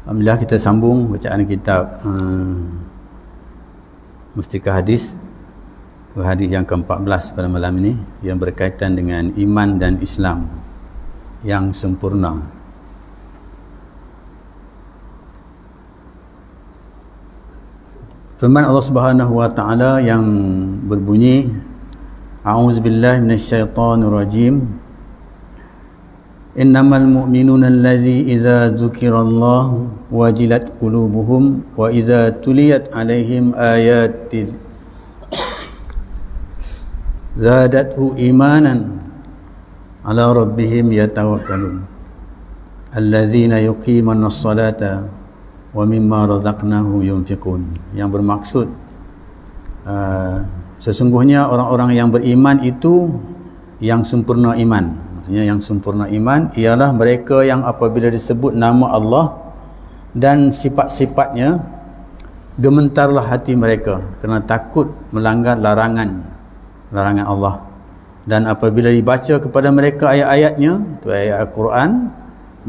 Alhamdulillah, kita sambung bacaan kitab Mustika Hadis, hadis yang ke-14 pada malam ini, yang berkaitan dengan iman dan Islam yang sempurna. Firman Allah Subhanahu wa taala yang berbunyi, A'udzubillahi minasyaitonir rajim. Innamal mu'minuna allazi idza dzukirallahu wajilat qulubuhum wa idza tuliyat 'alaihim ayatin zadathu imanan ala rabbihim yatawakkalun allazina yuqimuna as-salata wa mimma razaqnahum yunfiqun. Yang bermaksud sesungguhnya orang-orang yang beriman itu yang sempurna iman. Maksudnya yang sempurna iman ialah mereka yang apabila disebut nama Allah dan sifat-sifatnya, gementarlah hati mereka kerana takut melanggar larangan Allah. Dan apabila dibaca kepada mereka ayat-ayatnya, itu ayat Al-Quran,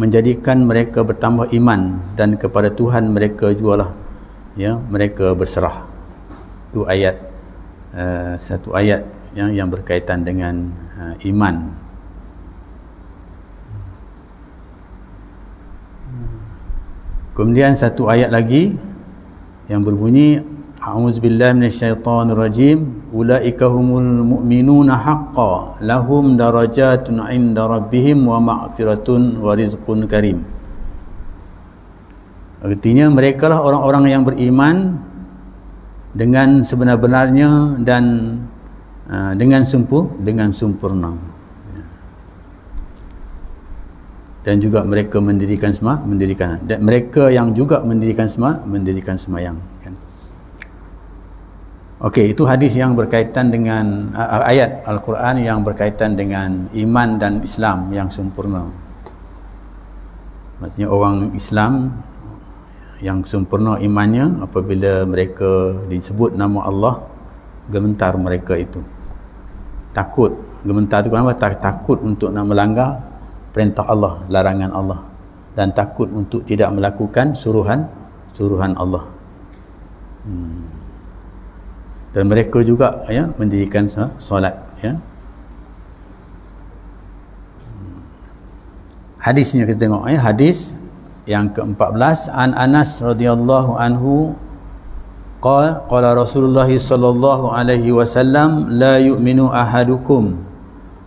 menjadikan mereka bertambah iman, dan kepada Tuhan mereka jualah, ya, mereka berserah. Itu ayat, satu ayat yang berkaitan dengan iman. Kemudian satu ayat lagi yang berbunyi, A'udzubillahi minasyaitonir rajim, ulaika humul mu'minuna haqqan lahum darajatun 'inda rabbihim wa maghfiratun wa rizqun karim. Artinya merekalah orang-orang yang beriman dengan sebenar-benarnya dan dengan sempurna. Dan juga mereka mendirikan dan mereka yang juga mendirikan sembahyang, kan? Okey, itu hadis yang berkaitan dengan ayat Al-Quran yang berkaitan dengan iman dan Islam yang sempurna. Maksudnya orang Islam yang sempurna imannya, apabila mereka disebut nama Allah, gementar mereka itu. Takut, gementar itu kenapa? Takut untuk nak melanggar perintah Allah, larangan Allah, dan takut untuk tidak melakukan suruhan Allah. Dan mereka juga, ya, mendirikan solat, ya. Hadisnya kita tengok, ya, hadis yang ke-14, an Anas radhiyallahu anhu qala Rasulullah sallallahu alaihi wasallam, la yu'minu ahadukum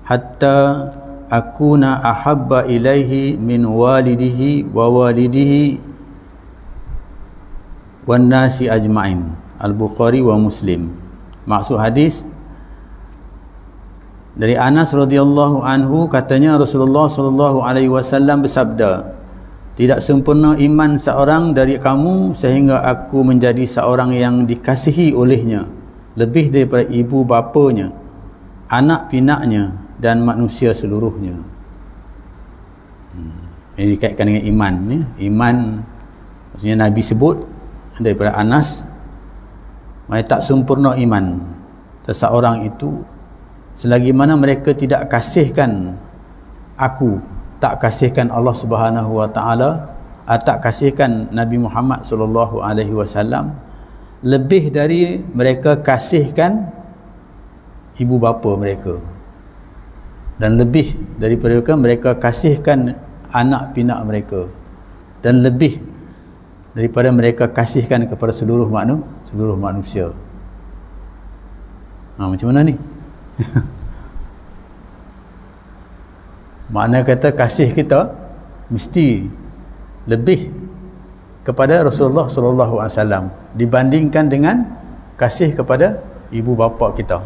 hatta akuna ahabba ilaihi min walidihi wa walidihi wan nasi ajma'in. Al-Bukhari wa Muslim. Maksud hadis dari Anas radhiyallahu anhu, katanya Rasulullah sallallahu alaihi wasallam bersabda, tidak sempurna iman seorang dari kamu sehingga aku menjadi seorang yang dikasihi olehnya lebih daripada ibu bapanya, anak pinaknya, dan manusia seluruhnya. Ini dikaitkan dengan iman, ya. Iman maksudnya Nabi sebut daripada Anas, mereka tak sempurna iman seseorang itu selagi mana mereka tidak kasihkan aku, tak kasihkan Allah Subhanahu wa taala, tak kasihkan Nabi Muhammad sallallahu alaihi wasallam lebih dari mereka kasihkan ibu bapa mereka, dan lebih daripada mereka kasihkan anak pinak mereka, dan lebih daripada mereka kasihkan kepada seluruh manusia. Macam mana ni? Makna kata kasih kita mesti lebih kepada Rasulullah sallallahu alaihi wasallam dibandingkan dengan kasih kepada ibu bapa kita.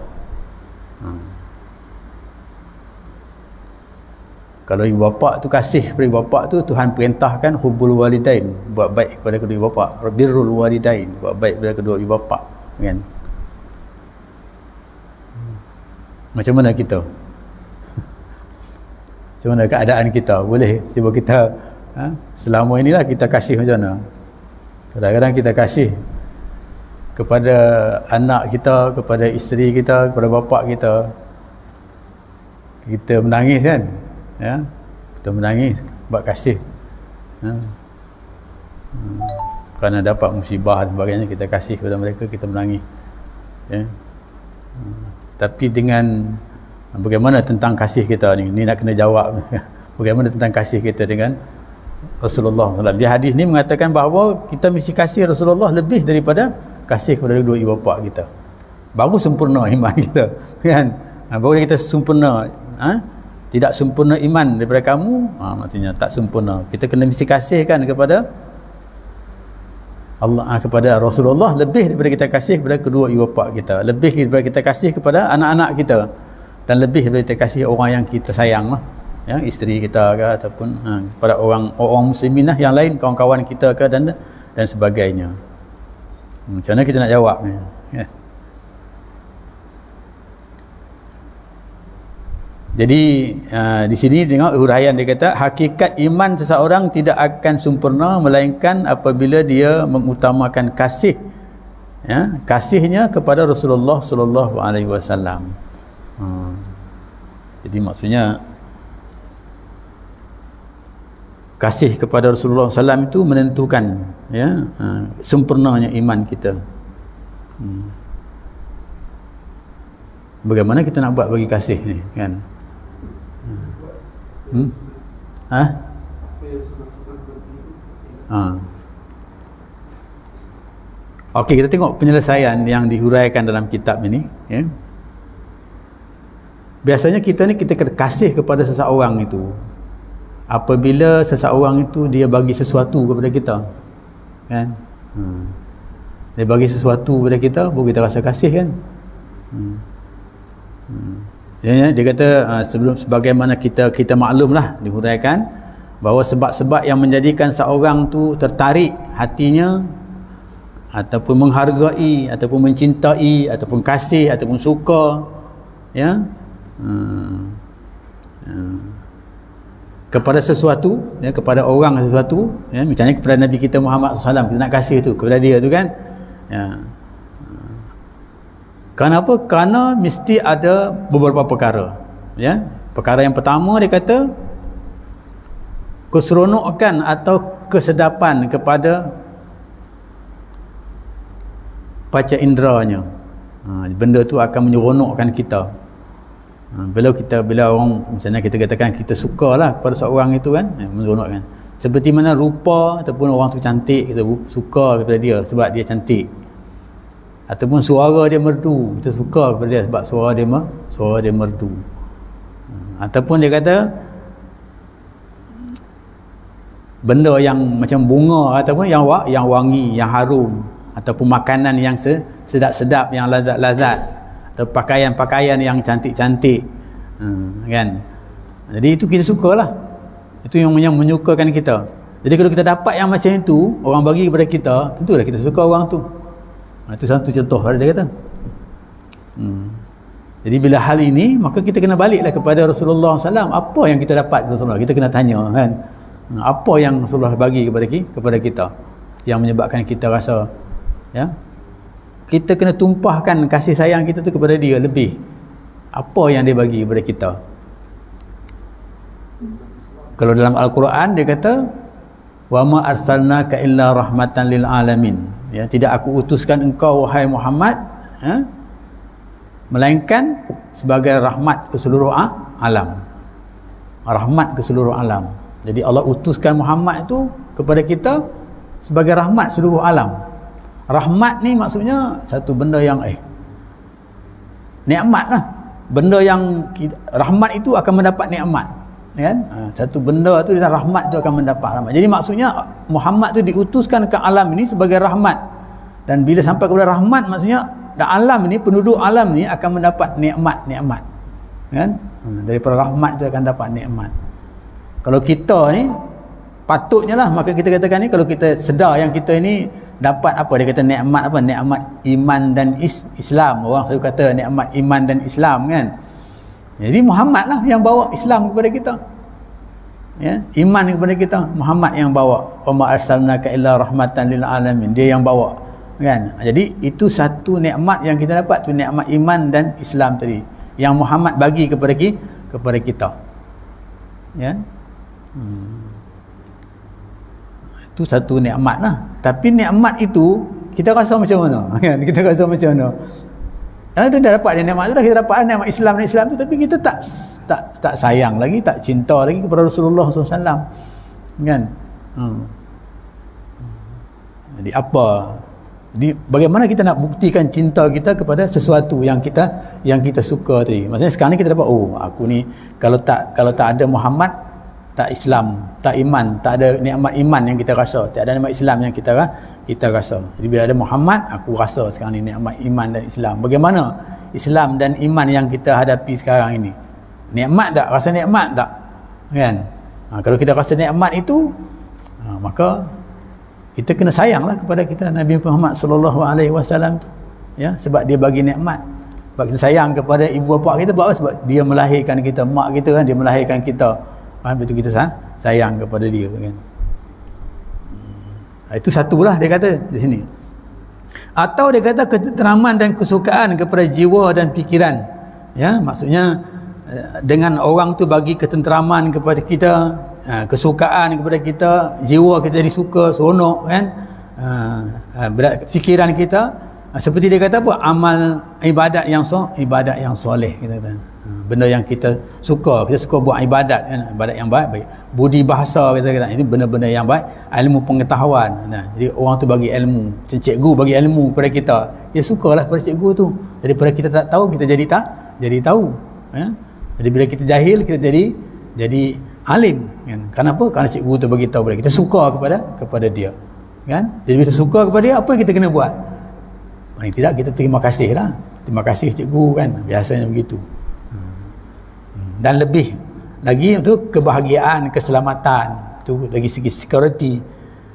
Kalau ibu bapa tu kasih kepada ibu bapa tu, Tuhan perintahkan hubbul walidain, buat baik kepada kedua ibu bapa, birrul walidain, buat baik kepada kedua ibu bapa, kan? Macam mana kita? Macam mana keadaan kita? Boleh cuba kita, selama inilah kita kasih macam mana? Kadang-kadang kita kasih kepada anak kita, kepada isteri kita, kepada bapa kita, kita menangis, kan? Ya, kita menangis buat kasih. Kerana dapat musibah dan sebagainya, kita kasih kepada mereka, kita menangis, ya. Tapi dengan bagaimana tentang kasih kita ni nak kena jawab. Bagaimana tentang kasih kita dengan Rasulullah SAW? Di hadis ni mengatakan bahawa kita mesti kasih Rasulullah lebih daripada kasih kepada dua ibu bapa kita. Baru sempurna iman kita, kan? Baru kita sempurna. Tidak sempurna iman daripada kamu, maksudnya tak sempurna. Kita kena mesti kasihkan kepada Allah, kepada Rasulullah lebih daripada kita kasih kepada kedua ibu bapa kita, lebih daripada kita kasih kepada anak-anak kita, dan lebih daripada kita kasih orang yang kita sayang lah, ya, isteri kita ke, ataupun kepada orang muslimin lah yang lain, kawan-kawan kita ke, dan sebagainya. Macam mana kita nak jawab ni, ya? Jadi di sini tengok huraian dia kata, hakikat iman seseorang tidak akan sempurna melainkan apabila dia mengutamakan kasih, ya, kasihnya kepada Rasulullah sallallahu alaihi wasallam. Jadi maksudnya kasih kepada Rasulullah SAW itu menentukan, ya, sempurnanya iman kita. Bagaimana kita nak buat bagi kasih ni, kan? Okey, kita tengok penyelesaian yang dihuraikan dalam kitab ini, ya. Biasanya kita kena kasih kepada seseorang itu apabila seseorang itu dia bagi sesuatu kepada kita, kan? Dia bagi sesuatu kepada kita, baru kita rasa kasih, kan? Dia kata sebagaimana kita maklumlah, dihuraikan bahawa sebab-sebab yang menjadikan seorang tu tertarik hatinya ataupun menghargai ataupun mencintai ataupun kasih ataupun suka, ya, kepada sesuatu, ya, kepada orang sesuatu, ya, misalnya kepada Nabi kita Muhammad SAW, kita nak kasih tu kepada dia tu, kan, ya. Kenapa? Kerana mesti ada beberapa perkara, ya. Perkara yang pertama, dia kata keseronokan atau kesedapan kepada panca inderanya. Benda tu akan menyeronokkan kita. Bila orang, misalnya kita katakan kita sukalah pada seorang itu, kan, menyeronokkan. Seperti mana rupa ataupun orang tu cantik, kita suka kepada dia sebab dia cantik. Ataupun suara dia merdu, kita suka kepada dia sebab suara dia merdu. Ataupun dia kata benda yang macam bunga ataupun yang wangi, yang harum, ataupun makanan yang sedap-sedap, yang lazat-lazat, atau pakaian-pakaian yang cantik-cantik, kan. Jadi itu kita sukalah. Itu yang menyukakan kita. Jadi kalau kita dapat yang macam itu, orang bagi kepada kita, tentulah kita suka orang tu. Itu satu contoh dia kata. Jadi bila hal ini, maka kita kena baliklah kepada Rasulullah SAW. Apa yang kita dapat dari Rasulullah? Kita kena tanya, kan, apa yang Rasulullah bagi kepada kita yang menyebabkan kita rasa, ya, kita kena tumpahkan kasih sayang kita tu kepada dia lebih. Apa yang dia bagi kepada kita? Kalau dalam Al-Quran dia kata, wa ma arsalnaka illa rahmatan lil alamin, ya, tidak aku utuskan engkau wahai Muhammad, ya, melainkan sebagai rahmat ke seluruh alam. Rahmat ke seluruh alam. Jadi Allah utuskan Muhammad itu kepada kita sebagai rahmat seluruh alam. Rahmat ni maksudnya satu benda yang nikmat lah. Benda yang rahmat itu akan mendapat nikmat, kan? Satu benda tu, dia rahmat tu akan mendapat rahmat. Jadi maksudnya Muhammad tu diutuskan ke alam ini sebagai rahmat. Dan bila sampai kepada rahmat, maksudnya dan alam ni, penduduk alam ni akan mendapat nikmat-nikmat, kan? Daripada rahmat tu akan dapat nikmat. Kalau kita ni patutnya lah, maka kita katakan ni, kalau kita sedar yang kita ni dapat apa, dia kata nikmat apa? Nikmat iman dan Islam. Orang selalu kata nikmat iman dan Islam, kan? Jadi Muhammad lah yang bawa Islam kepada kita, ya, iman kepada kita. Muhammad yang bawa, wa ma arsalnaka illa rahmatan lil alamin, dia yang bawa, kan? Jadi itu satu nikmat yang kita dapat, tu nikmat iman dan Islam tadi yang Muhammad bagi kepada kita, ya. Itu satu nikmat lah. Tapi nikmat itu kita rasa macam mana? Kan? Kita rasa macam mana? Kalau kita dah dapat nikmat tu dah, kita dapat nikmat Islam tu, tapi kita tak sayang lagi, tak cinta lagi kepada Rasulullah SAW. Kan? Jadi apa? Jadi bagaimana kita nak buktikan cinta kita kepada sesuatu yang kita suka tadi? Maksudnya sekarang ni kita dapat, oh aku ni kalau tak ada Muhammad, tak Islam, tak iman, tak ada nikmat iman yang kita rasa, tak ada nikmat Islam yang kita rasa. Jadi bila ada Muhammad, aku rasa sekarang ni nikmat iman dan Islam. Bagaimana Islam dan iman yang kita hadapi sekarang ini? Nikmat tak? Rasa nikmat tak? Kan? Kalau kita rasa nikmat itu, maka kita kena sayanglah kepada kita Nabi Muhammad sallallahu alaihi wasallam tu. Ya, sebab dia bagi nikmat. Sebab kita sayang kepada ibu bapa kita, sebab dia melahirkan kita, mak kita kan, dia melahirkan kita. Betul, kita sayang kepada dia kan. Itu satulah dia kata di sini. Atau dia kata ketenteraman dan kesukaan kepada jiwa dan fikiran. Ya, maksudnya dengan orang tu bagi ketenteraman kepada kita, kesukaan kepada kita, jiwa kita jadi suka, seronok kan, fikiran kita, seperti dia kata apa, amal ibadat yang soleh, kita kata. Benda yang kita suka buat ibadat kan, ibadat yang baik, budi bahasa kita kata, itu benda-benda yang baik, ilmu pengetahuan. Jadi orang tu bagi ilmu, cikgu bagi ilmu kepada kita, dia sukalah pada cikgu tu. Daripada kita tak tahu, kita jadi tahu ya? Jadi bila kita jahil, kita jadi alim kan? Kenapa? Kerana cikgu tu bagi tahu kepada kita, suka kepada dia kan. Jadi bila suka kepada dia, apa yang kita kena buat? Paling tidak kita terima kasih lah, terima kasih cikgu kan, biasanya begitu. Dan lebih lagi itu kebahagiaan, keselamatan, itu dari segi security,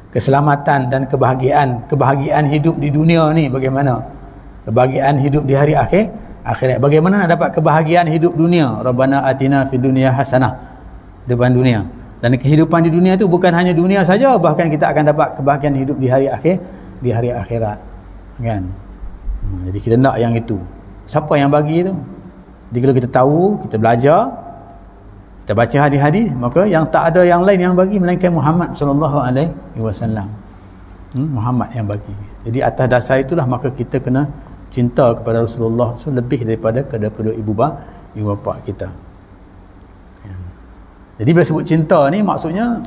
keselamatan dan kebahagiaan hidup di dunia ni bagaimana, kebahagiaan hidup di hari akhirat. Bagaimana nak dapat kebahagiaan hidup dunia? Rabbana atina fid dunya hasanah, depan dunia. Dan kehidupan di dunia itu bukan hanya dunia saja, bahkan kita akan dapat kebahagiaan hidup di hari akhirat kan. Jadi kita nak yang itu. Siapa yang bagi itu? Jadi kalau kita tahu, kita belajar, kita baca hadis-hadis, maka yang tak ada yang lain yang bagi melainkan Muhammad sallallahu alaihi wasallam. Muhammad yang bagi. Jadi atas dasar itulah maka kita kena cinta kepada Rasulullah lebih daripada ibu bapa kita. Jadi bila sebut cinta ni, maksudnya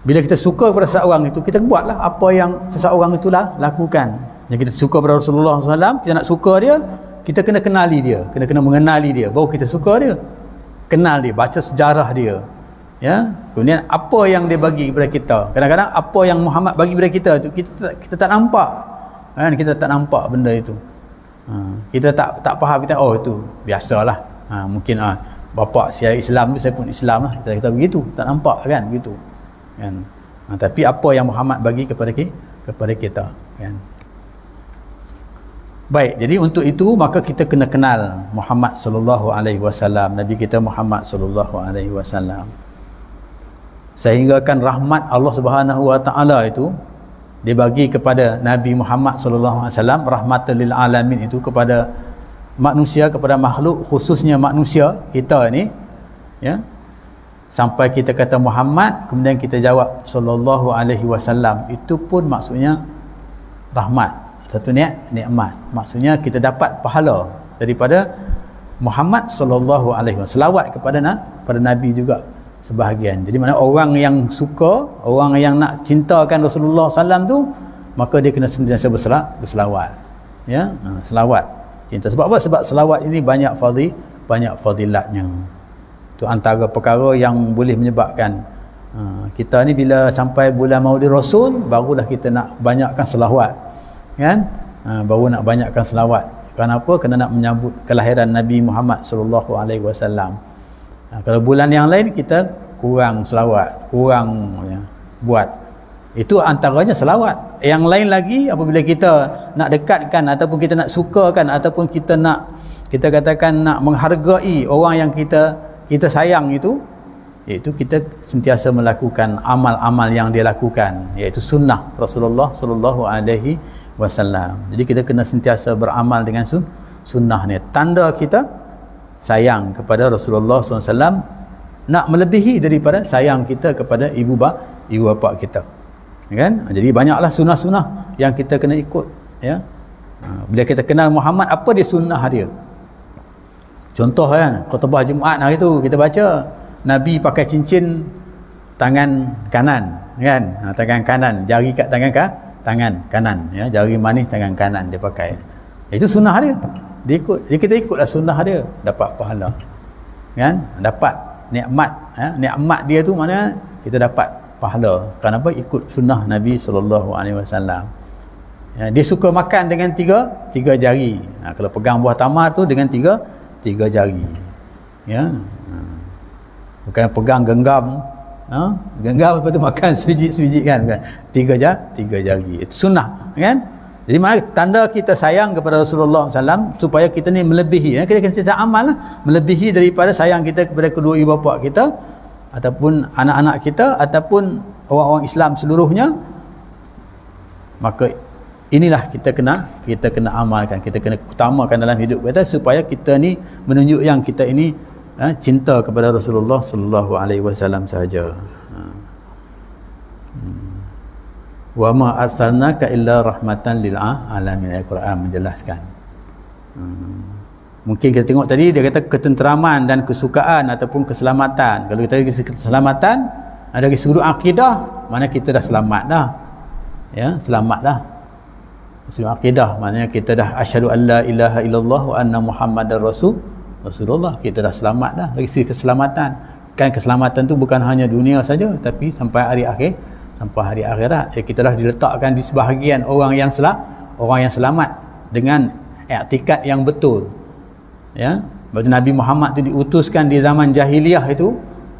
bila kita suka kepada seseorang itu, kita buatlah apa yang seseorang itulah lakukan. Yang kita suka kepada Rasulullah SAW, kita nak suka dia, kita kena kenali dia, kena mengenali dia, baru kita suka dia, kenal dia, baca sejarah dia, ya. Kemudian apa yang dia bagi kepada kita, kadang-kadang apa yang Muhammad bagi kepada kita tu kita tak nampak kan, kita tak nampak benda itu. Kita tak faham, kita itu biasalah, mungkin bapa saya Islam tu, saya pun Islam lah, kita begitu, tak nampak kan begitu kan. Tapi apa yang Muhammad bagi kepada kita kan. Baik, jadi untuk itu maka kita kena kenal Muhammad sallallahu alaihi wasallam, Nabi kita Muhammad sallallahu alaihi wasallam. Sehingga kan rahmat Allah Subhanahu wa taala itu dibagi kepada Nabi Muhammad sallallahu alaihi wasallam, rahmatan lil alamin, itu kepada manusia, kepada makhluk, khususnya manusia kita ni ya. Sampai kita kata Muhammad, kemudian kita jawab sallallahu alaihi wasallam, itu pun maksudnya rahmat. Satu nikmat, maksudnya kita dapat pahala daripada Muhammad sallallahu alaihi wasallam, selawat kepada Nabi juga sebahagian. Jadi mana orang yang suka, orang yang nak cintakan Rasulullah SAW tu, maka dia kena sentiasa berselawat ya, selawat cinta. Sebab apa? Sebab selawat ini banyak fadilatnya. Itu antara perkara yang boleh menyebabkan kita ni bila sampai bulan Maulid Rasul, barulah kita nak banyakkan selawat kan, baru nak banyakkan selawat. Kenapa? Kerana nak menyambut kelahiran Nabi Muhammad sallallahu alaihi wasallam. Kalau bulan yang lain kita kurang selawat, kurang ya, buat. Itu antaranya selawat. Yang lain lagi apabila kita nak dekatkan ataupun kita nak sukakan ataupun kita katakan nak menghargai orang yang kita sayang itu, iaitu kita sentiasa melakukan amal-amal yang dia lakukan, iaitu sunnah Rasulullah sallallahu alaihi wasallam. Jadi kita kena sentiasa beramal dengan sunnah ni. Tanda kita sayang kepada Rasulullah SAW, nak melebihi daripada sayang kita kepada ibu bapa kita kan? Jadi banyaklah sunnah-sunnah yang kita kena ikut, ya. Bila kita kenal Muhammad, apa dia sunnah dia? Contoh kan, khutbah Jumaat hari tu kita baca Nabi pakai cincin tangan kanan, kan? Tangan kanan, jari kat tangan kanan, ya, jari manis tangan kanan dia pakai. Itu sunnah dia. Dia ikut. Jadi kita ikutlah sunnah dia, dapat pahala. Kan? Dapat nikmat, ya? Nikmat dia tu mana kita dapat pahala. Kenapa? Ikut sunnah Nabi SAW. Ya, dia suka makan dengan tiga jari. Kalau pegang buah tamar tu dengan tiga jari. Ya. Bukan pegang genggam. Genggam lepas tu makan sebiji-sebiji kan. Tiga jari. Itu sunnah, kan? Jadi mana tanda kita sayang kepada Rasulullah SAW supaya kita ni melebihi, kita kena amal lah, melebihi daripada sayang kita kepada kedua ibu bapa kita ataupun anak-anak kita ataupun orang-orang Islam seluruhnya. Maka inilah kita kena amalkan, kita kena utamakan dalam hidup kita supaya kita ni menunjuk yang kita ini cinta kepada Rasulullah sallallahu alaihi wasallam sahaja. Wa ma arsalnaka illa rahmatan lil alamin. Al-Quran menjelaskan. Mungkin kita tengok tadi dia kata ketenteraman dan kesukaan ataupun keselamatan. Kalau kita bagi keselamatan dari sudut akidah, mana kita dah selamat dah. Ya, selamat dah. Sudut akidah maknanya kita dah asyhadu an la ilaha illallah wa anna muhammadar rasulullah. Kita dah selamat dah dari segi keselamatan. Kan keselamatan tu bukan hanya dunia saja tapi sampai hari akhirat. Kita dah diletakkan di sebahagian orang yang selamat dengan i'tikad yang betul. Ya, sebab Nabi Muhammad tu diutuskan di zaman jahiliyah itu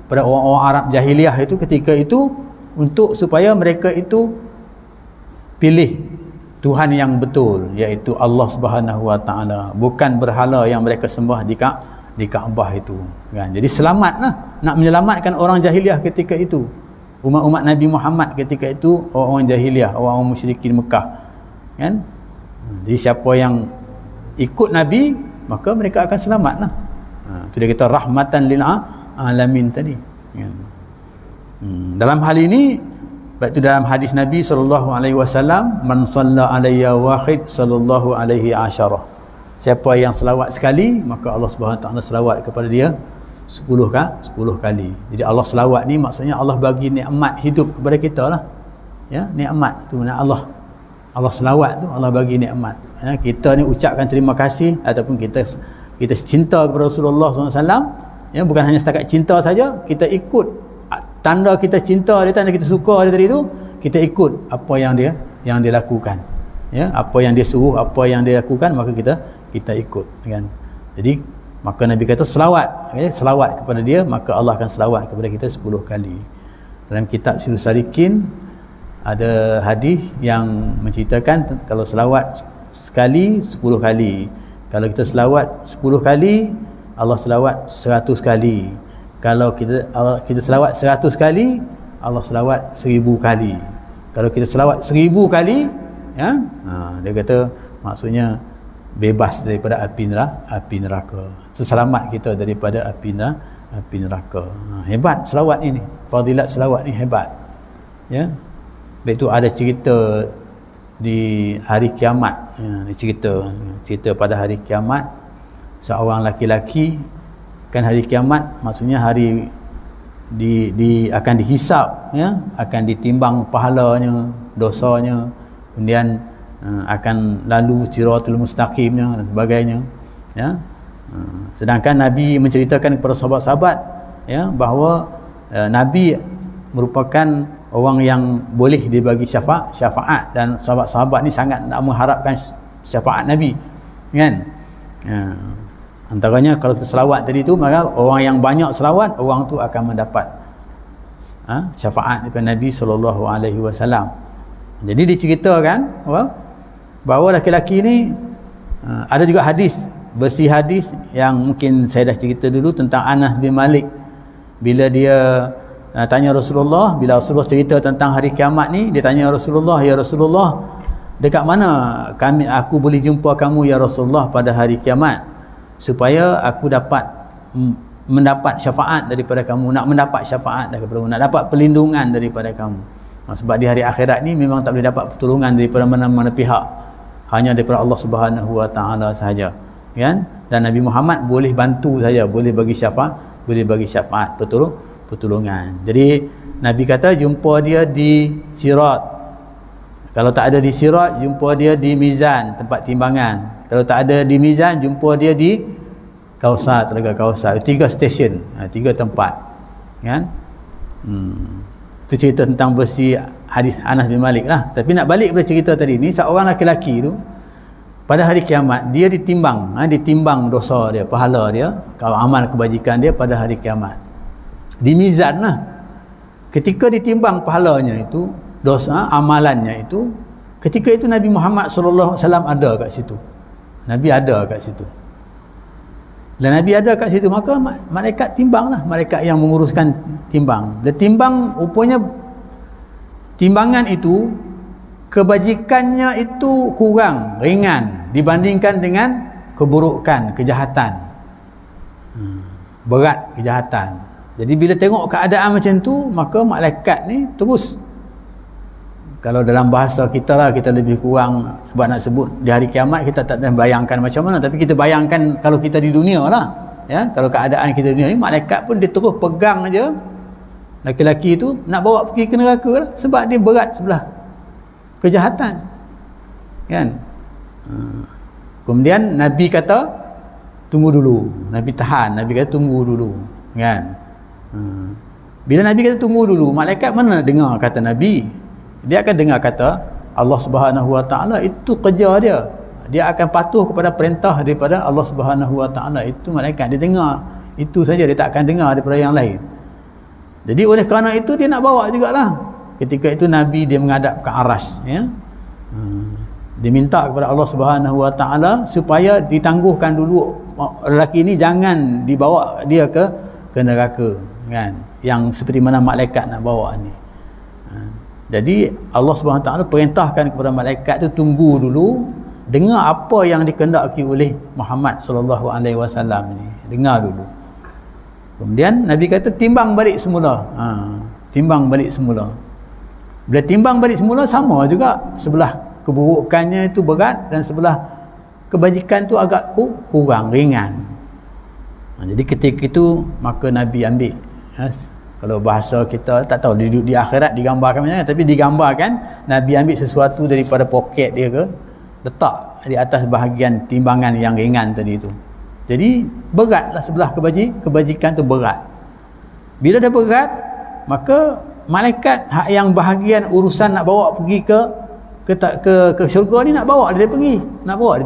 pada orang-orang Arab jahiliyah itu ketika itu untuk supaya mereka itu pilih Tuhan yang betul, iaitu Allah Subhanahu Wa Taala, bukan berhala yang mereka sembah di Kaabah itu, kan? Jadi selamatlah, nak menyelamatkan orang jahiliyah ketika itu. Umat-umat Nabi Muhammad ketika itu orang-orang jahiliyah, orang-orang musyrikin Mekah, kan? Jadi siapa yang ikut Nabi maka mereka akan selamatlah. Itu dia kata rahmatan lil alamin tadi, kan? Dalam hal ini, baik itu dalam hadis Nabi SAW, man shalla alayya wahid sallallahu alaihi asyarah. Siapa yang selawat sekali maka Allah Subhanahu Wa Taala selawat kepada dia 10 kali. Jadi Allah selawat ni maksudnya Allah bagi nikmat hidup kepada kita lah. Ya, nikmat tu Allah selawat tu Allah bagi nikmat. Ya, kita ni ucapkan terima kasih ataupun kita cinta kepada Rasulullah SAW. Ya, bukan hanya setakat cinta saja, kita ikut tanda kita cinta dia, tanda kita suka dia tadi tu, kita ikut apa yang dia lakukan. Ya, apa yang dia suruh, apa yang dia lakukan, maka kita ikut, kan? Jadi maka Nabi kata selawat, selawat kepada dia maka Allah akan selawat kepada kita 10 kali. Dalam kitab Sirrus Salikin ada hadis yang menceritakan kalau selawat sekali 10 kali. Kalau kita selawat 10 kali, Allah selawat 100 kali. Kalau kita selawat 100 kali, Allah selawat 1000 kali. Kalau kita selawat 1000 kali, ya, dia kata maksudnya bebas daripada api neraka. Seselamat kita daripada api neraka. Hebat selawat ini. Fadilat selawat ni hebat. Ya. Baik tu ada cerita di hari kiamat. Ya, cerita pada hari kiamat, seorang laki-laki, kan hari kiamat maksudnya hari akan dihisap, ya, akan ditimbang pahalanya, dosanya, kemudian akan lalu siratul mustaqimnya dan sebagainya, ya. Sedangkan Nabi menceritakan kepada sahabat-sahabat, ya, bahawa Nabi merupakan orang yang boleh dibagi syafaat dan sahabat-sahabat ni sangat nak mengharapkan syafaat Nabi, kan? Antaranya kalau kita selawat tadi tu, maka orang yang banyak selawat, orang tu akan mendapat syafaat daripada Nabi SAW. Jadi diceritakan bahawa laki-laki ni ada juga hadis, versi hadis yang mungkin saya dah cerita dulu tentang Anas bin Malik. Bila dia tanya Rasulullah, bila Rasulullah cerita tentang hari kiamat ni, dia tanya Rasulullah, ya Rasulullah, dekat mana aku boleh jumpa kamu ya Rasulullah pada hari kiamat supaya aku dapat mendapat syafaat daripada kamu, nak mendapat syafaat daripada kamu, nak dapat perlindungan daripada kamu. Sebab di hari akhirat ni memang tak boleh dapat pertolongan daripada mana-mana pihak, hanya daripada Allah Subhanahu Wa Taala sahaja, kan? Dan Nabi Muhammad boleh bantu saja, boleh bagi syafaat, pertolongan. Jadi Nabi kata jumpa dia di Sirat. Kalau tak ada di Sirat, jumpa dia di Mizan, tempat timbangan. Kalau tak ada di Mizan, jumpa dia di Kausar, Telaga Kausar. 3 stesen, 3 tempat, kan? Itu cerita tentang versi hadis Anas bin Malik lah. Tapi nak balik pada cerita tadi ni, seorang laki-laki tu pada hari kiamat dia ditimbang dosa dia, pahala dia, kalau amal kebajikan dia pada hari kiamat di mizan lah. Ketika ditimbang pahalanya itu, dosa amalannya itu, ketika itu Nabi Muhammad sallallahu alaihi wasallam ada kat situ. Nabi ada kat situ. Dan Nabi ada kat situ, maka malaikat timbang lah, malaikat yang menguruskan timbang. Dia timbang, rupanya timbangan itu kebajikannya itu kurang, ringan dibandingkan dengan keburukan, kejahatan. Berat kejahatan. Jadi bila tengok keadaan macam tu, maka malaikat ni terus, kalau dalam bahasa kita lah, kita lebih kurang, sebab nak sebut di hari kiamat kita tak boleh bayangkan macam mana, tapi kita bayangkan kalau kita di dunia lah, ya, kalau keadaan kita di dunia ni, malaikat pun dia terus pegang aja laki-laki tu nak bawa pergi ke neraka lah, sebab dia berat sebelah kejahatan, kan? Kemudian Nabi kata tunggu dulu, Nabi tahan, Nabi kata tunggu dulu, kan? Bila Nabi kata tunggu dulu, malaikat mana dengar kata Nabi? Dia akan dengar kata Allah Subhanahu Wa Taala, itu kerja dia. Dia akan patuh kepada perintah daripada Allah Subhanahu Wa Taala. Itu malaikat, dia dengar itu saja, dia tak akan dengar daripada yang lain. Jadi oleh kerana itu dia nak bawa jugalah. Ketika itu Nabi dia menghadap ke Arash, ya. Dia minta kepada Allah Subhanahu Wa Taala supaya ditangguhkan dulu lelaki ini, jangan dibawa dia ke neraka, kan? Yang seperti mana malaikat nak bawa ni. Jadi Allah Subhanahu Wa Taala perintahkan kepada malaikat tu tunggu dulu, dengar apa yang dikehendaki oleh Muhammad sallallahu alaihi wasallam ni, dengar dulu. Kemudian Nabi kata timbang balik semula. Timbang balik semula. Bila timbang balik semula, sama juga, sebelah keburukannya itu berat dan sebelah kebajikan tu agak kurang, ringan. Jadi ketika itu maka Nabi ambil, kalau bahasa kita tak tahu di akhirat digambarkan macam mana, tapi digambarkan Nabi ambil sesuatu daripada poket dia ke, letak di atas bahagian timbangan yang ringan tadi itu. Jadi beratlah sebelah kebajikan tu berat. Bila dah berat, maka malaikat yang bahagian urusan nak bawa pergi ke syurga ni, nak bawa dia pergi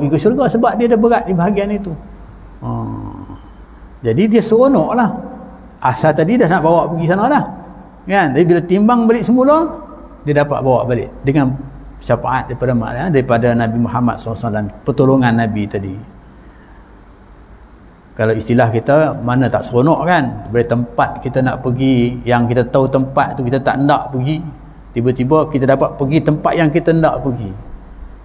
ke syurga, sebab dia dah berat di bahagian itu. Jadi dia seronok lah. Asal tadi dah nak bawa pergi sana dah, kan? Jadi bila timbang balik semula, dia dapat bawa balik dengan syafaat daripada Nabi Muhammad SAW, pertolongan Nabi tadi. Kalau istilah kita, mana tak seronok, kan? Dari tempat kita nak pergi, yang kita tahu tempat tu kita tak nak pergi, tiba-tiba kita dapat pergi tempat yang kita nak pergi.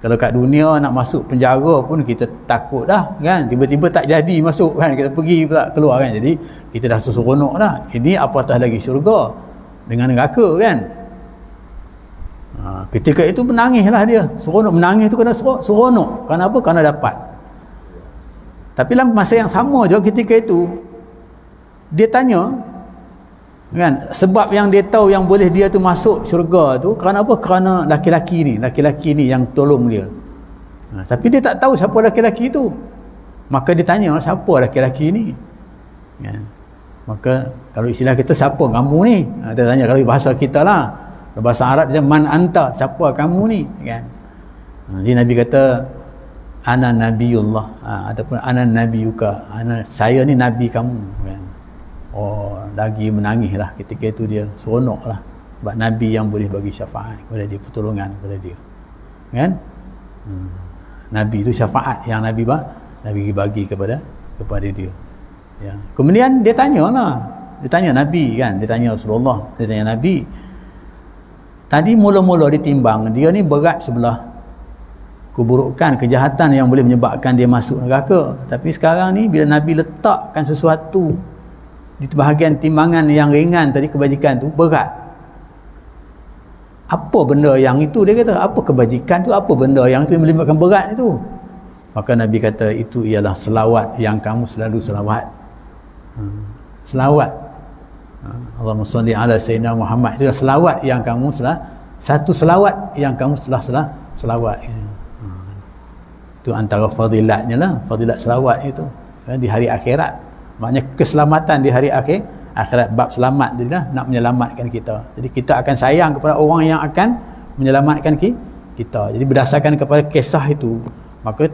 Kalau kat dunia nak masuk penjara pun kita takut dah, kan? Tiba-tiba tak jadi masuk, kan? Kita pergi pula keluar, kan? Jadi kita dah seronok dah. Ini apatah lagi syurga dengan neraka, kan? Ketika itu menangislah dia. Seronok, menangis tu kerana seronok. Kerana apa? Kerana dapat. Tapi dalam masa yang sama juga ketika itu dia tanya, kan, sebab yang dia tahu yang boleh dia tu masuk syurga tu kerana apa? Kerana laki-laki ni yang tolong dia. Tapi dia tak tahu siapa laki-laki tu. Maka dia tanya, siapa laki-laki ni? Kan? Maka kalau istilah kita, siapa kamu ni? Dia tanya, kalau bahasa kita lah, bahasa Arab dia man anta, siapa kamu ni, kan? Jadi Nabi kata ana nabiyullah, ataupun ana nabiyuka, saya ni nabi kamu, kan? Oh, lagi menangis lah ketika itu, dia seronok lah sebab Nabi yang boleh bagi syafaat kepada dia, pertolongan kepada dia, kan? Nabi itu syafaat yang Nabi bagi kepada dia, ya. Kemudian dia tanya Nabi, kan? Dia tanya Rasulullah, dia tanya Nabi, tadi mula-mula ditimbang dia ni berat sebelah keburukan, kejahatan yang boleh menyebabkan dia masuk neraka, tapi sekarang ni bila Nabi letakkan sesuatu di bahagian timbangan yang ringan tadi, kebajikan tu berat, apa benda yang itu, dia kata apa kebajikan tu, apa benda yang itu yang melibatkan berat itu. Maka Nabi kata itu ialah selawat yang kamu selalu selawat. Selawat, Allahumma salli ala sayyidina Muhammad, itu selawat yang kamu satu selawat yang kamu selawat. Itu antara fadilatnya lah, fadilat selawat itu di hari akhirat. Maknanya keselamatan di hari akhirat, bab selamat tadi lah, nak menyelamatkan kita. Jadi kita akan sayang kepada orang yang akan menyelamatkan kita. Jadi berdasarkan kepada kisah itu, maka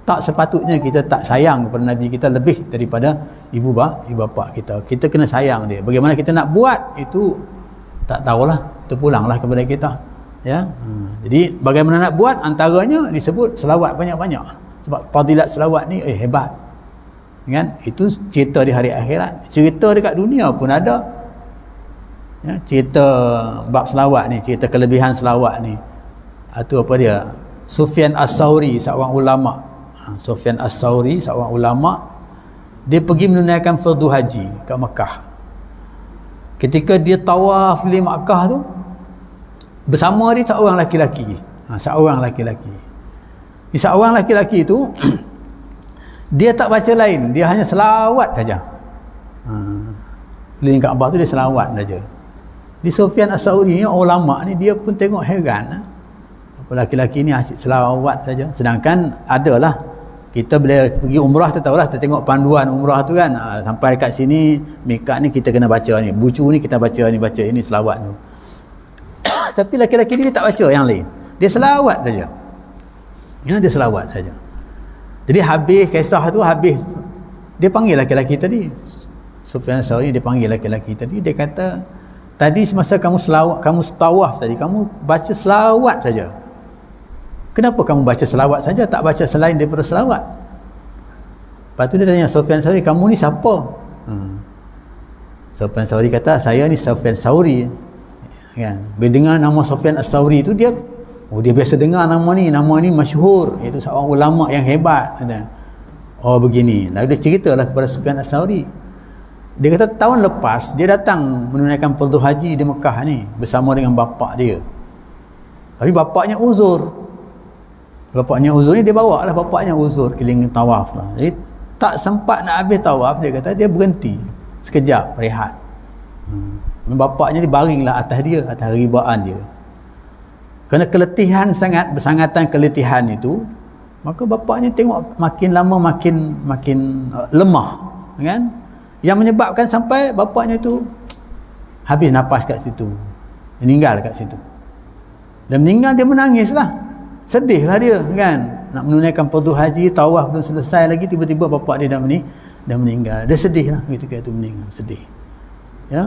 tak sepatutnya kita tak sayang kepada Nabi kita lebih daripada ibu bapa kita. Kita kena sayang dia. Bagaimana kita nak buat itu tak tahulah, terpulanglah kepada kita. Ya. Jadi bagaimana nak buat, antaranya disebut selawat banyak-banyak. Sebab fadilat selawat ni hebat. Kan? Itu cerita di hari akhirat. Cerita dekat dunia pun ada. Ya, cerita bab selawat ni, cerita kelebihan selawat ni. Itu apa dia? Sufyan As-Sauri, seorang ulama. Sufyan As-Sauri, seorang ulama, dia pergi menunaikan fardu haji kat Mekah. Ketika dia tawaf di Mekah tu, bersama dia seorang laki-laki. Seorang laki-laki. Seorang laki-laki tu dia tak baca lain, dia hanya selawat saja. Keliling Kaabah tu dia selawat saja. Di Sufyan As-Sauri ni, ulama ni, dia pun tengok heran. Apa laki-laki ni asyik selawat saja. Sedangkan adalah kita bila pergi umrah tu tahulah, kita tengok panduan umrah tu kan, sampai dekat sini mikat ni kita kena baca ni, bucu ni kita baca ni, baca ini selawat tu. Tapi laki-laki ni dia tak baca yang lain, dia selawat saja. Ya, dia selawat saja. Jadi habis kisah tu, habis dia panggil laki-laki tadi, Sufyan As-Sauri, dia panggil laki-laki tadi, dia kata tadi semasa kamu selawat, kamu tawaf tadi, kamu baca selawat saja. Kenapa kamu baca selawat saja, tak baca selain daripada selawat? Lepas tu dia tanya Sufyan As-Sauri, kamu ni siapa? Sufyan As-Sauri kata, saya ni Sufyan As-Sauri. Kan? Bila dengar nama Sufyan As-Sauri tu, dia biasa dengar nama ni masyhur, iaitu seorang ulama yang hebat. Oh begini. Lalu dia ceritalah kepada Sufyan As-Sauri. Dia kata tahun lepas dia datang menunaikan fardu haji di Mekah ni bersama dengan bapa dia. Tapi bapaknya uzur. Bapaknya uzur ni, dia bawa lah bapaknya uzur keliling tawaf lah. Jadi tak sempat nak habis tawaf, dia kata dia berhenti sekejap rehat. Bapaknya dibaringlah atas dia, atas ribaan dia. Kerana keletihan sangat, bersangatan keletihan itu, maka bapaknya tengok makin lama makin lemah, kan? Yang menyebabkan sampai bapaknya itu habis nafas kat situ, meninggal kat situ. Dan meninggal dia menangislah, sedihlah dia, kan? Nak menunaikan fardu haji, tawaf belum selesai lagi, tiba-tiba bapak dia dah meninggal. Dia sedihlah ketika itu meninggal, sedih. Ya,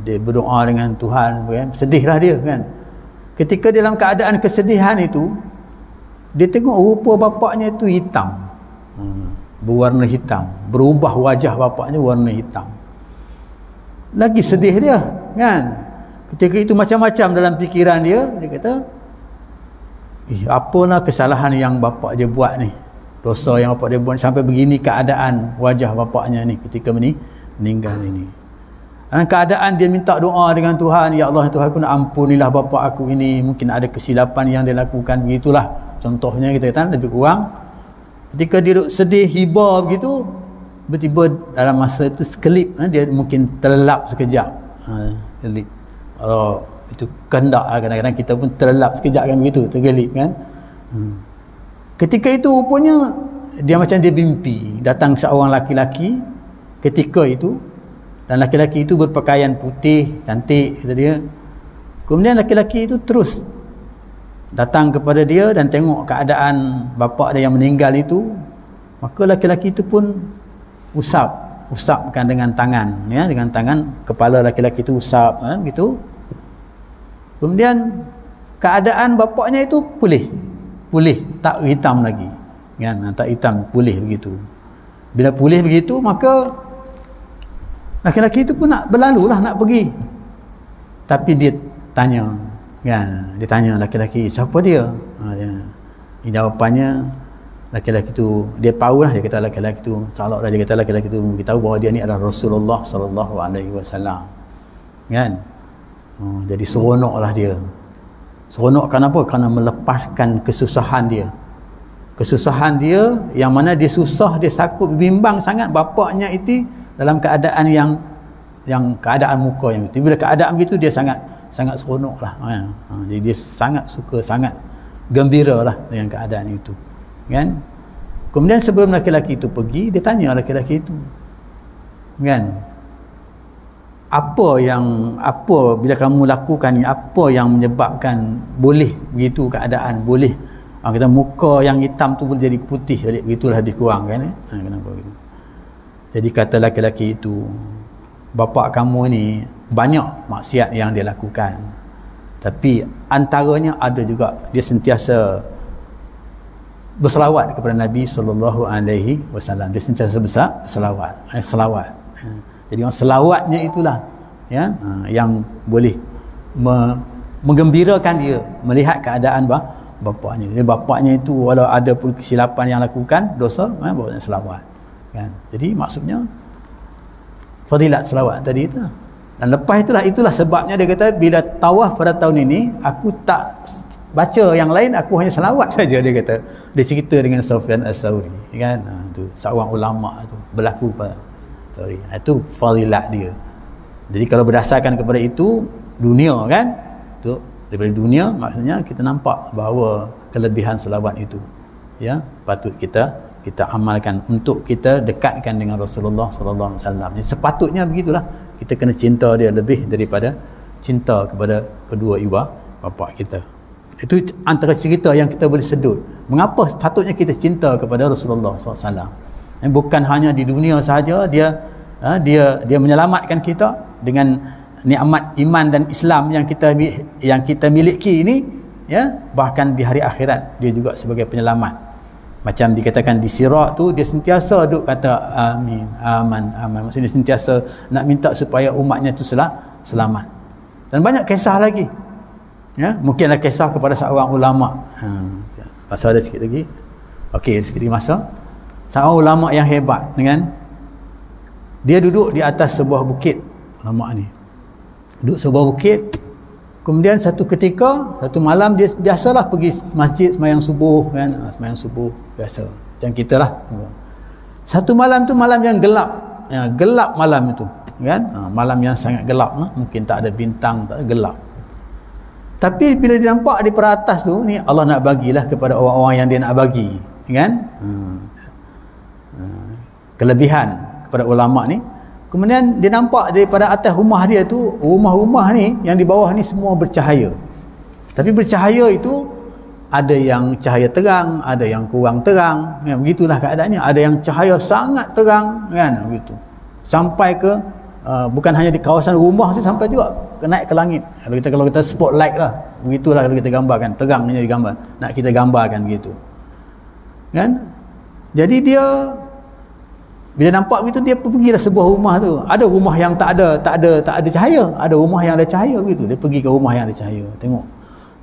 dia berdoa dengan Tuhan, kan? Sedihlah dia, kan? Ketika dalam keadaan kesedihan itu, dia tengok rupa bapaknya itu hitam, berwarna hitam, berubah wajah bapaknya warna hitam. Lagi sedih dia, kan? Ketika itu macam-macam dalam fikiran dia. Dia kata, apalah kesalahan yang bapak dia buat ni, dosa yang bapak dia buat sampai begini keadaan wajah bapaknya ni ketika meninggal ini. Dalam keadaan dia minta doa dengan Tuhan, ya Allah Tuhan aku, ampunilah bapa aku ini, mungkin ada kesilapan yang dia lakukan, begitulah contohnya, kita kata lebih kurang. Ketika dia sedih hiba begitu, tiba-tiba dalam masa itu sekelip, dia mungkin terlelap sekejap. Kelip. Kalau itu kehendak, kadang-kadang kita pun terlelap sekejap kan, begitu tergelip kan. Ketika itu rupanya dia macam dia mimpi, datang seorang laki-laki ketika itu. Dan laki-laki itu berpakaian putih, cantik, kata dia. Kemudian laki-laki itu terus datang kepada dia dan tengok keadaan bapa dia yang meninggal itu. Maka laki-laki itu pun usapkan dengan tangan, ya, dengan tangan kepala laki-laki itu usap, gitu. Kemudian keadaan bapaknya itu pulih, tak hitam lagi, kan? Tak hitam, pulih begitu. Bila pulih begitu, maka laki-laki itu pun nak berlalu lah, nak pergi. Tapi dia tanya, kan? Dia tanya laki-laki, siapa dia? Jawapannya, laki-laki itu, dia tahu lah, dia kata laki-laki itu, calak lah, dia kata laki-laki itu beritahu bahawa dia ni adalah Rasulullah SAW, kan? Jadi seronoklah dia. Seronok kenapa? Kerana melepaskan kesusahan dia. Kesusahan dia yang mana dia susah, dia sakut, bimbang sangat bapaknya itu dalam keadaan yang keadaan muka yang itu. Bila keadaan begitu dia sangat seronoklah. Jadi dia sangat suka, sangat gembiralah dengan keadaan itu. Kan? Kemudian sebelum laki-laki itu pergi, dia tanya laki-laki itu. Kan? Apa bila kamu lakukan ni, apa yang menyebabkan boleh begitu keadaan, boleh kita muka yang hitam tu boleh jadi putih, jadi begitulah lebih kurang kan. Kenapa begitu? Jadi kata laki-laki itu, bapa kamu ni banyak maksiat yang dia lakukan, tapi antaranya ada juga dia sentiasa berselawat kepada Nabi SAW. Dia sentiasa selawat. Jadi orang selawatnya itulah yang boleh menggembirakan dia melihat keadaan bapaknya. Jadi bapaknya itu walau ada pun kesilapan yang lakukan dosa, bapaknya selawat kan. Jadi maksudnya fadilat selawat tadi itu. Dan lepas itulah sebabnya dia kata bila tawaf pada tahun ini aku tak baca yang lain, aku hanya selawat saja. Dia kata, dia cerita dengan Sufyan As-Sauri kan. Tu seorang ulama tu berlaku pada itu fadilat dia. Jadi kalau berdasarkan kepada itu dunia kan, tu daripada dunia maksudnya kita nampak bahawa kelebihan selawat itu patut kita amalkan untuk kita dekatkan dengan Rasulullah sallallahu alaihi wasallam. Jadi sepatutnya begitulah, kita kena cinta dia lebih daripada cinta kepada kedua ibu bapa kita. Itu antara cerita yang kita boleh sedut mengapa patutnya kita cinta kepada Rasulullah sallallahu alaihi wasallam. Bukan hanya di dunia sahaja dia menyelamatkan kita dengan nikmat iman dan Islam yang kita miliki ini, bahkan di hari akhirat dia juga sebagai penyelamat. Macam dikatakan di Sirat tu, dia sentiasa duk kata amin, aman. Maksudnya dia sentiasa nak minta supaya umatnya tu selamat. Dan banyak kisah lagi. Mungkinlah kisah kepada seorang ulama. Pasal ada sikit lagi. Okey, sikit lagi masa. Seorang ulama yang hebat dengan dia duduk di atas sebuah bukit. Ulama ni duduk sebuah bukit, kemudian satu malam dia biasalah pergi masjid sembahyang subuh kan, sembahyang subuh biasa macam kita lah. Satu malam tu malam yang gelap, gelap malam itu kan, malam yang sangat gelap, mungkin tak ada bintang, tak ada gelap. Tapi bila dia nampak di peratas tu ni Allah nak bagilah kepada orang-orang yang dia nak bagi kan, kelebihan kepada ulama ni. Kemudian dia nampak daripada atas rumah dia tu, rumah-rumah ni yang di bawah ni semua bercahaya. Tapi bercahaya itu ada yang cahaya terang, ada yang kurang terang. Begitulah keadaannya. Ada yang cahaya sangat terang kan, begitu. Sampai ke bukan hanya di kawasan rumah tu, sampai juga naik ke langit. Kalau kita spotlight lah. Begitulah kalau kita gambarkan, terangnya digambar. Nak kita gambarkan begitu. Kan? Jadi dia bila nampak begitu, dia pergilah sebuah rumah tu. Ada rumah yang tak ada cahaya, ada rumah yang ada cahaya begitu. Dia pergi ke rumah yang ada cahaya. Tengok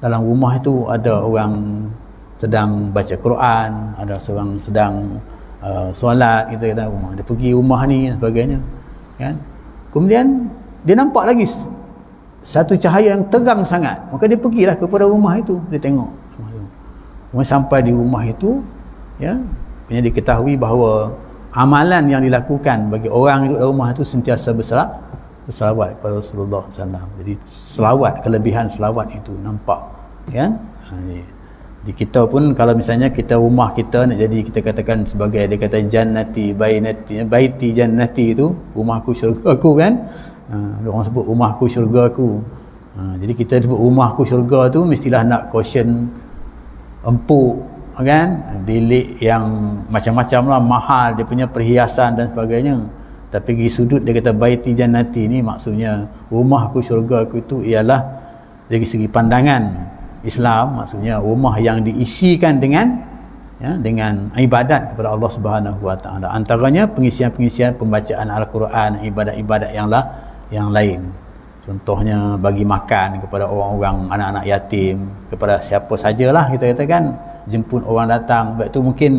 dalam rumah itu ada orang sedang baca Quran, ada seorang sedang solat gitu kata rumah. Dia pergi rumah ni dan sebagainya. Kan? Kemudian dia nampak lagi satu cahaya yang terang sangat. Maka dia pergilah kepada rumah itu, dia tengok rumah itu. Kemudian sampai di rumah itu, punya diketahui bahawa amalan yang dilakukan bagi orang duduk dalam rumah itu sentiasa berselawat kepada Rasulullah SAW. Jadi selawat, kelebihan selawat itu nampak kan. Di kita pun kalau misalnya kita rumah kita nak jadi, kita katakan sebagai, dia kata jannati baiti jannati, itu rumahku syurga aku kan. Orang sebut rumahku syurga aku. Jadi kita sebut rumahku syurga tu mestilah nak caution empuk kan, bilik yang macam-macam lah, mahal dia punya perhiasan dan sebagainya. Tapi di sudut dia kata baiti jannati ni, maksudnya rumahku syurga aku itu ialah dari segi pandangan Islam, maksudnya rumah yang diisikan dengan ibadat kepada Allah Subhanahu Wa Taala. Antaranya pengisian-pengisian pembacaan Al-Quran, ibadat-ibadat yang lain. Contohnya bagi makan kepada orang-orang, anak-anak yatim, kepada siapa sajalah kita katakan, jemput orang datang. Sebab itu mungkin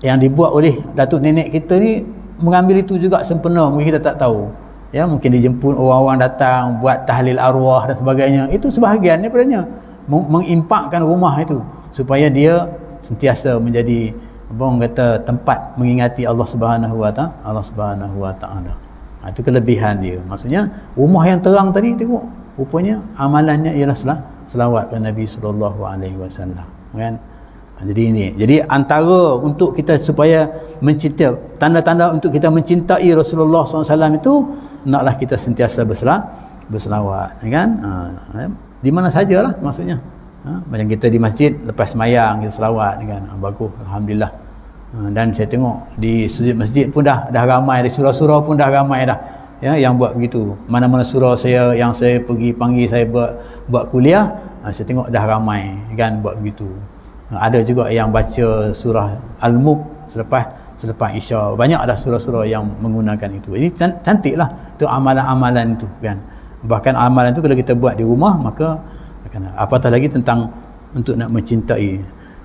yang dibuat oleh datuk nenek kita ni mengambil itu juga sempena, mungkin kita tak tahu. Ya, mungkin dijemput orang-orang datang buat tahlil arwah dan sebagainya. Itu sebahagian daripadanya mengimpakkan rumah itu supaya dia sentiasa menjadi orang kata tempat mengingati Allah Subhanahu wa taala. Itu kelebihan dia. Maksudnya rumah yang terang tadi tengok rupanya amalannya ialah selawat kepada Nabi sallallahu alaihi wasallam, kan? Jadi ini. Jadi antara untuk kita supaya mencintai, tanda-tanda untuk kita mencintai Rasulullah SAW itu naklah kita sentiasa berselawat, kan? Di mana sajalah maksudnya. Macam kita di masjid lepas sembahyang kita selawat, kan? Bagus, alhamdulillah. Dan saya tengok di sujud masjid pun dah ramai, di surau-surau pun dah ramai dah. Ya, yang buat begitu. Mana-mana surau yang saya pergi panggil saya buat kuliah, saya tengok dah ramai, kan, buat begitu. Ada juga yang baca surah Al-Mulk selepas Isya. Banyak ada surah-surah yang menggunakan itu. Jadi cantiklah tu amalan-amalan itu, kan. Bahkan amalan itu kalau kita buat di rumah, maka apatah lagi tentang untuk nak mencintai.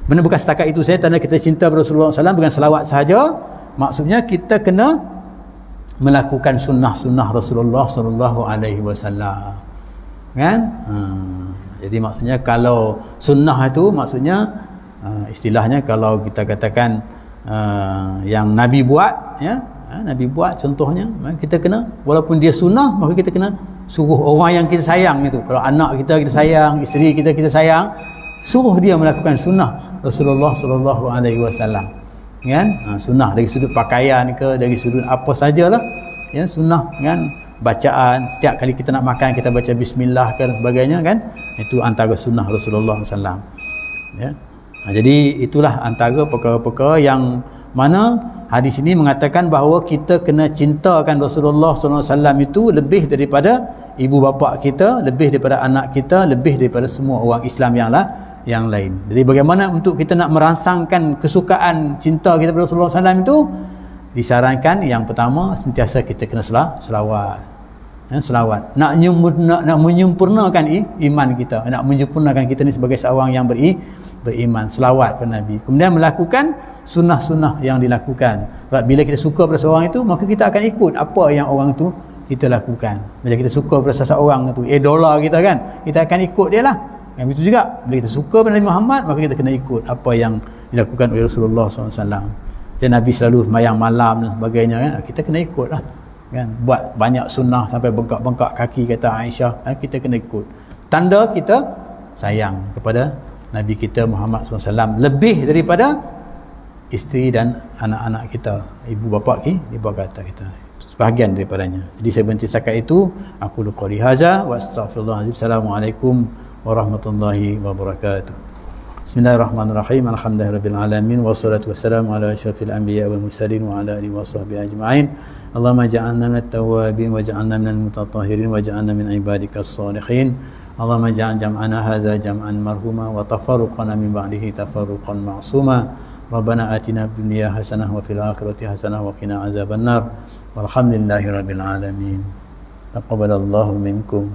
Benda bukan setakat itu saya tanda kita cinta Rasulullah SAW bukan selawat sahaja. Maksudnya kita kena melakukan sunnah-sunnah Rasulullah SAW, kan? Jadi maksudnya kalau sunnah itu maksudnya istilahnya kalau kita katakan yang Nabi buat, ya, Nabi buat contohnya, kita kena, walaupun dia sunnah, maka kita kena suruh orang yang kita sayang itu. Kalau anak kita sayang, isteri kita sayang, suruh dia melakukan sunnah Rasulullah SAW, kan? Sunnah dari sudut pakaian ke, dari sudut apa sajalah, ya, sunnah, kan? Bacaan setiap kali kita nak makan kita baca bismillah dan sebagainya, kan? Itu antara sunnah Rasulullah SAW, ya. Jadi itulah antara perkara-perkara yang mana hadis ini mengatakan bahawa kita kena cintakan Rasulullah SAW itu lebih daripada ibu bapa kita, lebih daripada anak kita, lebih daripada semua orang Islam yang lain. Jadi bagaimana untuk kita nak merangsangkan kesukaan cinta kita pada Rasulullah SAW itu, disarankan yang pertama sentiasa kita kena selawat, ya, selawat. Nak menyempurnakan iman kita, nak menyempurnakan kita ni sebagai seorang yang beriman, selawat kepada Nabi. Kemudian melakukan sunnah-sunnah yang dilakukan. Sebab bila kita suka pada seorang itu, maka kita akan ikut apa yang orang itu kita lakukan. Macam kita suka pada seseorang itu, idola kita, kan, kita akan ikut dia lah. Yang itu juga bila kita suka pada Nabi Muhammad, maka kita kena ikut apa yang dilakukan oleh Rasulullah SAW. Jadi Nabi selalu sembahyang malam dan sebagainya, kan? Kita kena ikut lah, kan? Buat banyak sunnah sampai bengkak-bengkak kaki, kata Aisyah, kita kena ikut. Tanda kita sayang kepada Nabi kita Muhammad SAW lebih daripada isteri dan anak-anak kita, ibu bapa kata kita, sebahagian daripadanya. Jadi saya berhenti setakat itu. Aku qouli hadza wa astaghfirullahalazim. Assalamualaikum warahmatullahi wabarakatuh. Bismillahirrahmanirrahim. Alhamdulillahirabbil alamin wassalatu wassalamu ala asyrafil anbiya wal mursalin wa ala alihi washabbihi ajma'in. Allahumma ja'alna minat tawwabin wa ja'alna minal mutatahhirin wa ja'alna min ibadikas shalihin. Allahumma ja'al jam'ana hadza jam'an marhuma wa tafarruqana min ba'dihi tafarruqan ma'suma. Rabbana atina fid dunya hasanah wa fil akhirati hasanah wa qina adzabannar. Walhamdulillahirabbil alamin. Taqabbalallahu minkum.